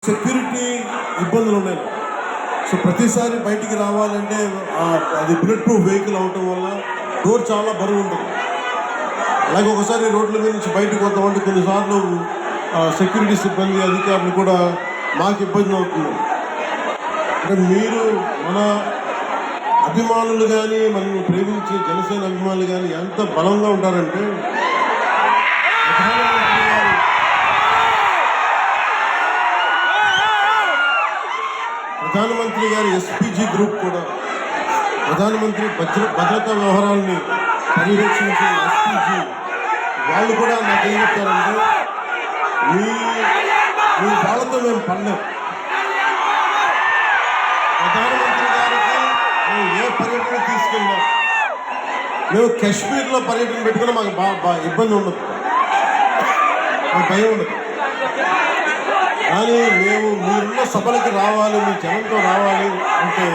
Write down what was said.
Security ఇబ్బందులు ఉన్నాయి. So ప్రతిసారి బయటికి రావాలంటే అది బుల్లెట్ ప్రూఫ్ వెహికల్ అవటం వల్ల డోర్ చాలా బరువు ఉంటుంది. అలాగే ఒకసారి రోడ్ల మీద నుంచి బయటకు వద్దామంటే కొన్నిసార్లు సెక్యూరిటీ సిబ్బంది అధికారులు కూడా మాకు ఇబ్బంది అవుతుంది. అంటే మీరు మన అభిమానులు కానీ మనల్ని ప్రేమించే జనసేన అభిమానులు కానీ ఎంత బలంగా ఉంటారంటే ప్రధానమంత్రి గారి ఎస్పీజీ గ్రూప్ కూడా ప్రధానమంత్రి భద్రతా వ్యవహారాలని పర్యవేక్షించే ఎస్పీజీ వాళ్ళు కూడా నాకు ఏం చెప్తారంటే మీ వాళ్ళతో మేము పడలేం. ప్రధానమంత్రి గారికి మేము ఏ పర్యటన తీసుకెళ్ళాం, మేము కాశ్మీర్లో పర్యటన పెట్టుకున్నా మాకు బాగా ఇబ్బంది ఉండదు, మాకు భయం ఉండదు. కానీ మేము మీరున్న సభలకి రావాలి, మీ జనంతో రావాలి అంటే